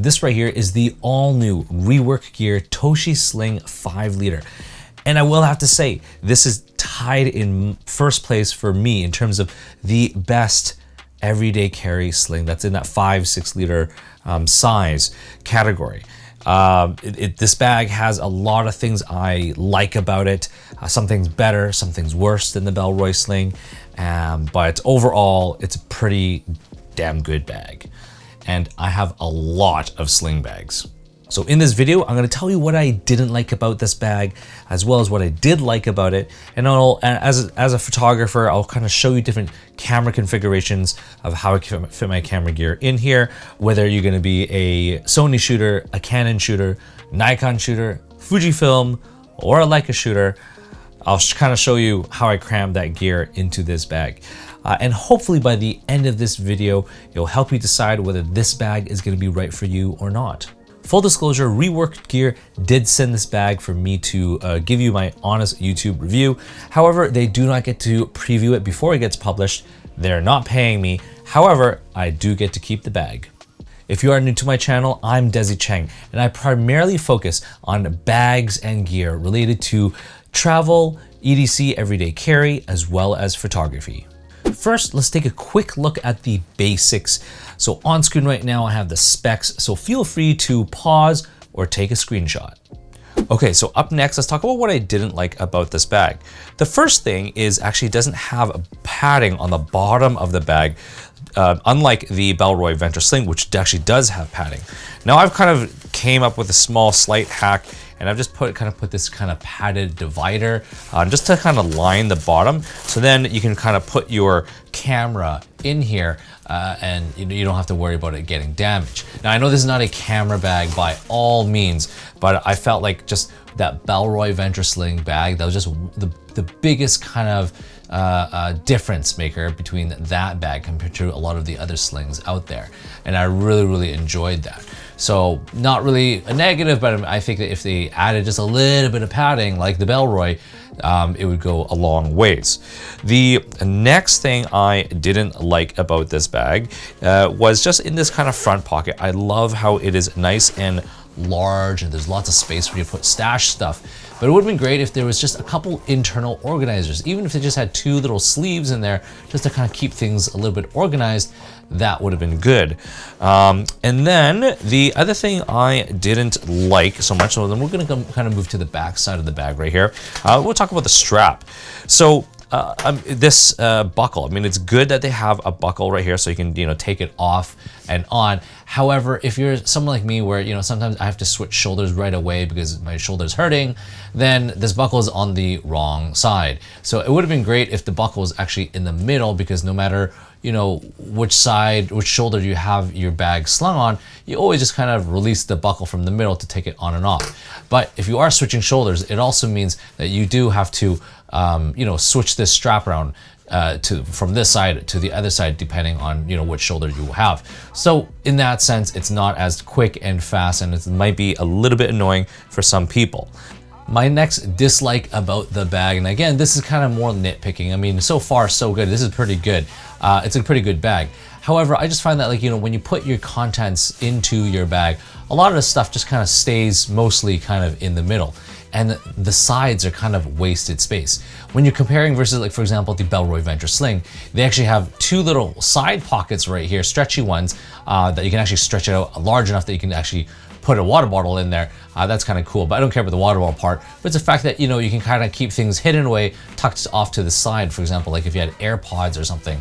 This right here is the all new ReWork Gear Toshi Sling 5 liter. And I will have to say, this is tied in first place for me in terms of the best everyday carry sling that's in that 5-6 liter size category. This bag has a lot of things I like about it. Some things better, some things worse than the Bellroy sling. But overall, it's a pretty damn good bag. And I have a lot of sling bags. So in this video, I'm gonna tell you what I didn't like about this bag, as well as what I did like about it. And as a photographer, I'll kind of show you different camera configurations of how I can fit my camera gear in here, whether you're gonna be a Sony shooter, a Canon shooter, Nikon shooter, Fujifilm, or a Leica shooter. I'll kind of show you how I crammed that gear into this bag. And hopefully by the end of this video, it'll help you decide whether this bag is gonna be right for you or not. Full disclosure, ReWork Gear did send this bag for me to give you my honest YouTube review. However, they do not get to preview it before it gets published. They're not paying me. However, I do get to keep the bag. If you are new to my channel, I'm Desy Cheng, and I primarily focus on bags and gear related to travel, EDC everyday carry, as well as photography. First, let's take a quick look at the basics. So on screen right now, I have the specs, so feel free to pause or take a screenshot. Okay, so up next, let's talk about what I didn't like about this bag. The first thing is actually it doesn't have a padding on the bottom of the bag, unlike the Bellroy Venture Sling, which actually does have padding. Now I've kind of came up with a small slight hack, and I've just put this kind of padded divider just to kind of line the bottom. So then you can kind of put your camera in here and you don't have to worry about it getting damaged. Now I know this is not a camera bag by all means, but I felt like just that Bellroy Venture Sling bag, that was just the biggest kind of difference maker between that bag compared to a lot of the other slings out there. And I really enjoyed that. So not really a negative, but I think that if they added just a little bit of padding like the Bellroy, it would go a long ways. The next thing I didn't like about this bag was just in this kind of front pocket. I love how it is nice and large and there's lots of space where you put stash stuff. But it would have been great if there was just a couple internal organizers, even if they just had 2 little sleeves in there just to kind of keep things a little bit organized. That would have been good. And then the other thing I didn't like so much, so then we're gonna kind of move to the back side of the bag right here. We'll talk about the strap. So this buckle, I mean, it's good that they have a buckle right here so you can, take it off and on. However, if you're someone like me where, sometimes I have to switch shoulders right away because my shoulder's hurting, then this buckle is on the wrong side. So it would have been great if the buckle was actually in the middle, because no matter which shoulder you have your bag slung on, you always just kind of release the buckle from the middle to take it on and off. But if you are switching shoulders, it also means that you do have to, switch this strap around from this side to the other side, depending on which shoulder you have. So in that sense, it's not as quick and fast, and it might be a little bit annoying for some people. My next dislike about the bag, and again, this is kind of more nitpicking. I mean, so far so good. This is pretty good. It's a pretty good bag. However, I just find that when you put your contents into your bag, a lot of the stuff just kind of stays mostly kind of in the middle, and the sides are kind of wasted space. When you're comparing versus, like, for example, the Bellroy Venture Sling, they actually have 2 little side pockets right here, stretchy ones, that you can actually stretch it out large enough that you can actually put a water bottle in there. That's kind of cool, but I don't care about the water bottle part. But it's the fact that, you can kind of keep things hidden away, tucked off to the side, for example, like if you had AirPods or something.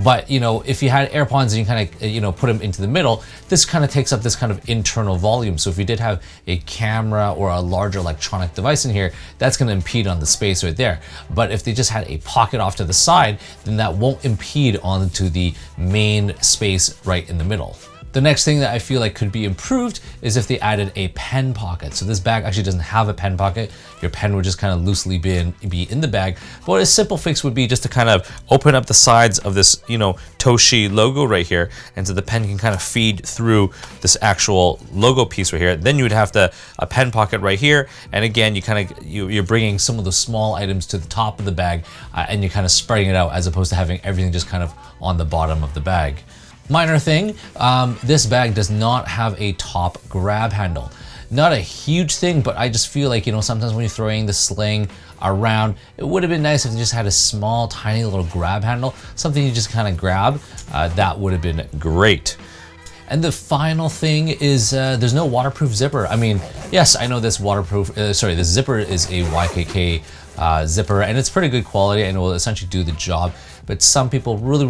But, if you had AirPods and you kind of, put them into the middle, this kind of takes up this kind of internal volume. So if you did have a camera or a larger electronic device in here, that's going to impede on the space right there. But if they just had a pocket off to the side, then that won't impede onto the main space right in the middle. The next thing that I feel like could be improved is if they added a pen pocket. So this bag actually doesn't have a pen pocket. Your pen would just kind of loosely be in the bag. But a simple fix would be just to kind of open up the sides of this, Toshi logo right here. And so the pen can kind of feed through this actual logo piece right here. Then you would have a pen pocket right here. And again, you're bringing some of the small items to the top of the bag and you're kind of spreading it out, as opposed to having everything just kind of on the bottom of the bag. Minor thing, this bag does not have a top grab handle. Not a huge thing, but I just feel like, you know, sometimes when you're throwing the sling around, it would have been nice if it just had a small, tiny little grab handle, something you just kind of grab. That would have been great. And the final thing is there's no waterproof zipper. I mean, yes, I know this this zipper is a YKK zipper, and it's pretty good quality and it will essentially do the job. But some people really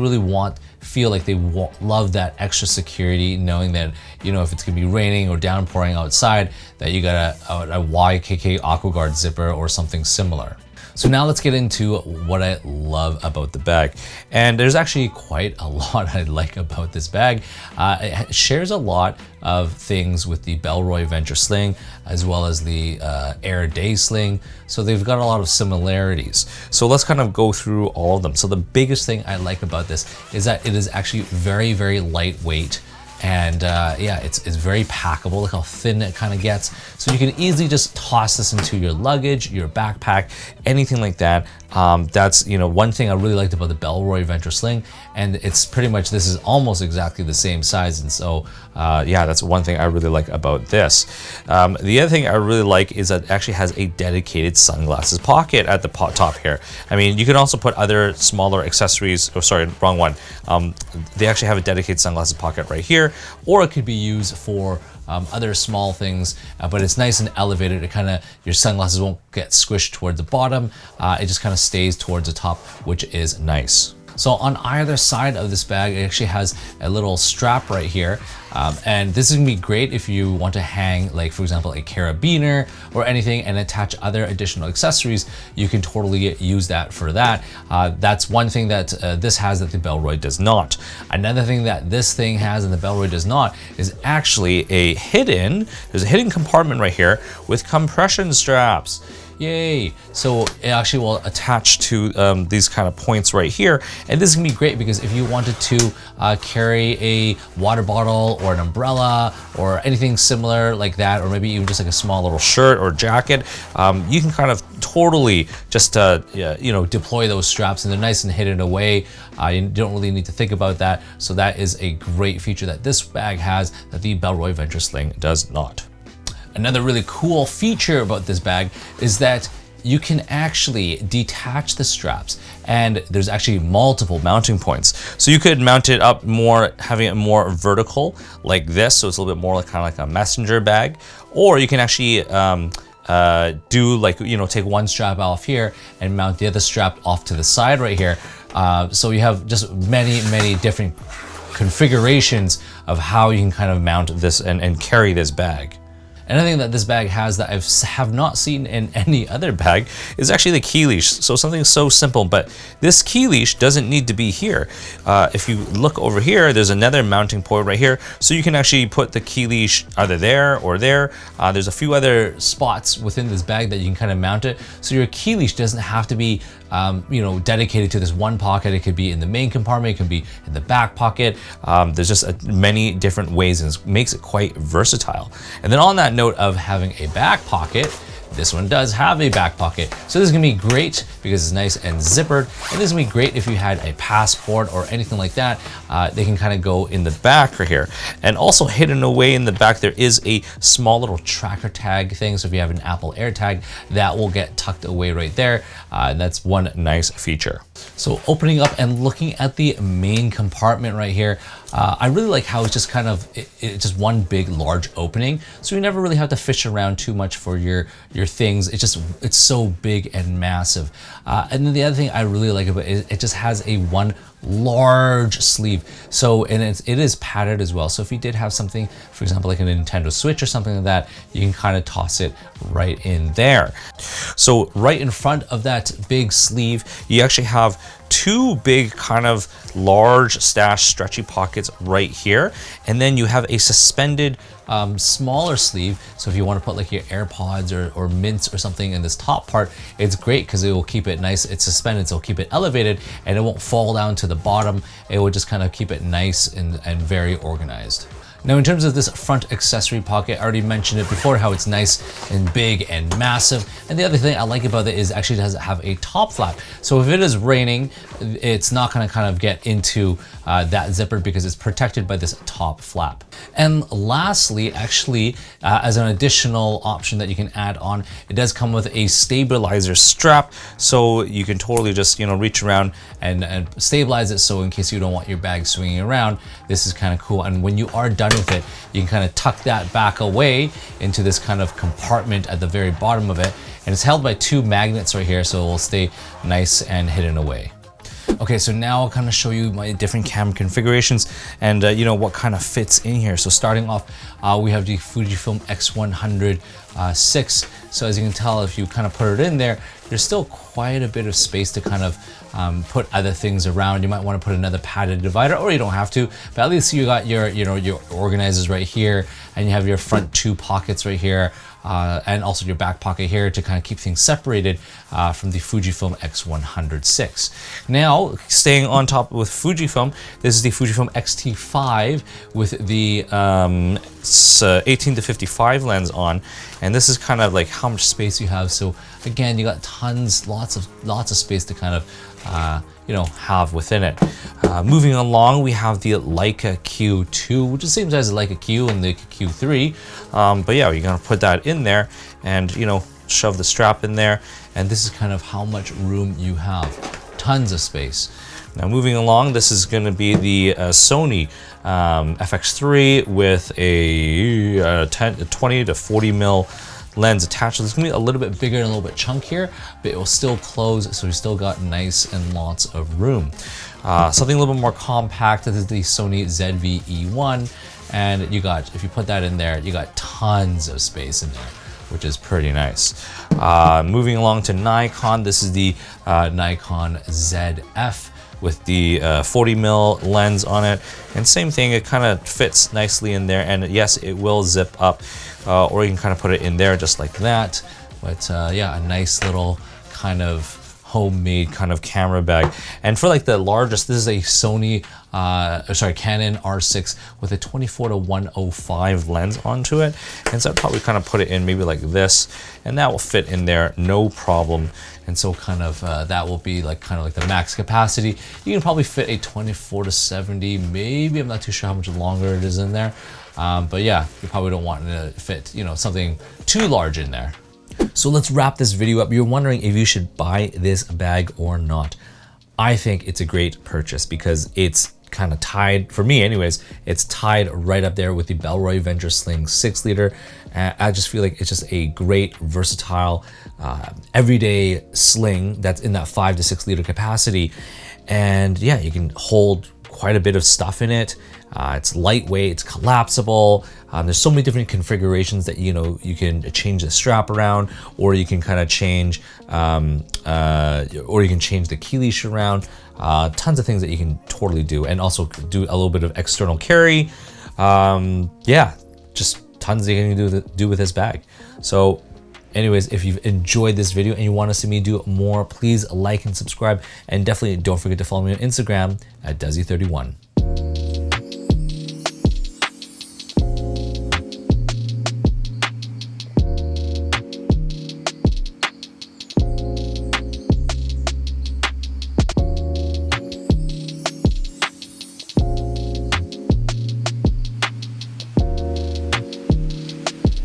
feel like they love that extra security, knowing that, you know, if it's gonna be raining or downpouring outside, that you got a YKK AquaGuard zipper or something similar. So now let's get into what I love about the bag. And there's actually quite a lot I like about this bag. It shares a lot of things with the Bellroy Venture Sling, as well as the Air Day Sling. So they've got a lot of similarities. So let's kind of go through all of them. So the biggest thing I like about this is that it is actually very lightweight. And yeah, it's very packable. Look how thin it kind of gets. So you can easily just toss this into your luggage, your backpack, anything like that. That's, you know, one thing I really liked about the Bellroy Venture Sling, and it's pretty much, this is almost exactly the same size. And so yeah, that's one thing I really like about this. The other thing I really like is that it actually has a dedicated sunglasses pocket at the top here. I mean, you can also put other smaller accessories, oh sorry, wrong one. They actually have a dedicated sunglasses pocket right here, or it could be used for other small things, but it's nice and elevated. It kind of, your sunglasses won't get squished towards the bottom. It just kind of stays towards the top, which is nice. So on either side of this bag, it actually has a little strap right here. And this is gonna be great if you want to hang, like for example, a carabiner or anything and attach other additional accessories. You can totally use that for that. That's one thing that this has that the Bellroy does not. Another thing that this thing has and the Bellroy does not is actually there's a hidden compartment right here with compression straps. Yay! So it actually will attach to these kind of points right here. And this is gonna be great because if you wanted to carry a water bottle or an umbrella or anything similar like that, or maybe even just like a small little shirt or jacket, you can kind of totally just you know, deploy those straps, and they're nice and hidden away. You don't really need to think about that. So that is a great feature that this bag has that the Bellroy Venture Sling does not. Another really cool feature about this bag is that you can actually detach the straps, and there's actually multiple mounting points. So you could mount it up more, having it more vertical like this, so it's a little bit more like kind of like a messenger bag, or you can actually do like, you know, take one strap off here and mount the other strap off to the side right here. So you have just many different configurations of how you can kind of mount this and carry this bag. Another thing that this bag has that I have not seen in any other bag is actually the key leash. So something so simple, but this key leash doesn't need to be here. If you look over here, there's another mounting point right here. So you can actually put the key leash either there or there. There's a few other spots within this bag that you can kind of mount it. So your key leash doesn't have to be you know, dedicated to this one pocket. It could be in the main compartment, it can be in the back pocket. There's just many different ways, and it makes it quite versatile. And then on that note of having a back pocket, this one does have a back pocket. So this is gonna be great because it's nice and zippered. And this is gonna be great if you had a passport or anything like that. They can kind of go in the back right here. And also hidden away in the back, there is a small little tracker tag thing. So if you have an Apple AirTag, that will get tucked away right there. That's one nice feature. So opening up and looking at the main compartment right here, I really like how it's just kind of, it's just one big large opening. So you never really have to fish around too much for your things. It's so big and massive. And then the other thing I really like about it, it just has a one large sleeve. So, and it is padded as well. So if you did have something, for example, like a Nintendo Switch or something like that, you can kind of toss it right in there. So right in front of that big sleeve, you actually have two big kind of large stash stretchy pockets right here. And then you have a suspended smaller sleeve. So if you want to put like your AirPods or mints or something in this top part, it's great because it will keep it nice. It's suspended, so it'll keep it elevated and it won't fall down to the bottom. It will just kind of keep it nice and very organized. Now in terms of this front accessory pocket, I already mentioned it before how it's nice and big and massive. And the other thing I like about it is actually it does have a top flap. So if it is raining, it's not gonna kind of get into that zipper because it's protected by this top flap. And lastly, actually, as an additional option that you can add on, it does come with a stabilizer strap. So you can totally just, you know, reach around and stabilize it. So in case you don't want your bag swinging around, this is kind of cool. And when you are done with it, you can kind of tuck that back away into this kind of compartment at the very bottom of it. And it's held by 2 magnets right here, so it will stay nice and hidden away. Okay, so now I'll kind of show you my different camera configurations and you know, what kind of fits in here. So starting off, we have the Fujifilm X100 6. So as you can tell, if you kind of put it in there, there's still quite a bit of space to kind of put other things around. You might want to put another padded divider, or you don't have to, but at least you got your, you know, your organizers right here, and you have your front 2 pockets right here, and also your back pocket here to kind of keep things separated from the Fujifilm X100 6. Now, staying on top with Fujifilm, this is the Fujifilm X-T5 with the 18-55 lens on, and this is kind of like how much space you have. So again, you got tons, lots of space to kind of you know, have within it. Moving along, we have the Leica Q2, which is the same size as Leica Q and the Q3. But yeah, you're gonna put that in there and, you know, shove the strap in there. And this is kind of how much room you have. Tons of space. Now moving along, this is gonna be the Sony FX3 with a 20 to 40 mil lens attached. So it's gonna be a little bit bigger and a little bit chunkier, but it will still close, so we still got nice and lots of room. Something a little bit more compact, this is the Sony ZV-E1, and you got, if you put that in there, you got tons of space in there, which is pretty nice. Moving along to Nikon, this is the Nikon ZF with the 40 mil lens on it, and same thing, it kind of fits nicely in there, and yes, it will zip up, or you can kind of put it in there just like that. But yeah, a nice little kind of homemade kind of camera bag. And for like the largest, this is a Sony, Canon R6 with a 24-105 lens onto it. And so I'd probably kind of put it in maybe like this, and that will fit in there, no problem. And so kind of that will be like kind of like the max capacity. You can probably fit a 24-70, maybe, I'm not too sure how much longer it is in there. But yeah, you probably don't want to fit, you know, something too large in there. So let's wrap this video up. You're wondering if you should buy this bag or not. I think it's a great purchase because it's kind of tied, for me anyways, it's tied right up there with the Bellroy Venture Sling 6 liter. I just feel like it's just a great, versatile, everyday sling that's in that 5 to 6 liter capacity. And yeah, you can hold quite a bit of stuff in it. It's lightweight, it's collapsible. There's so many different configurations that, you know, you can change the strap around, or you can kind of change, or you can change the key leash around. Tons of things that you can totally do, and also do a little bit of external carry. Yeah, just tons that you can do with this bag. So anyways, if you've enjoyed this video and you want to see me do more, please like and subscribe, and definitely don't forget to follow me on Instagram at Desy31.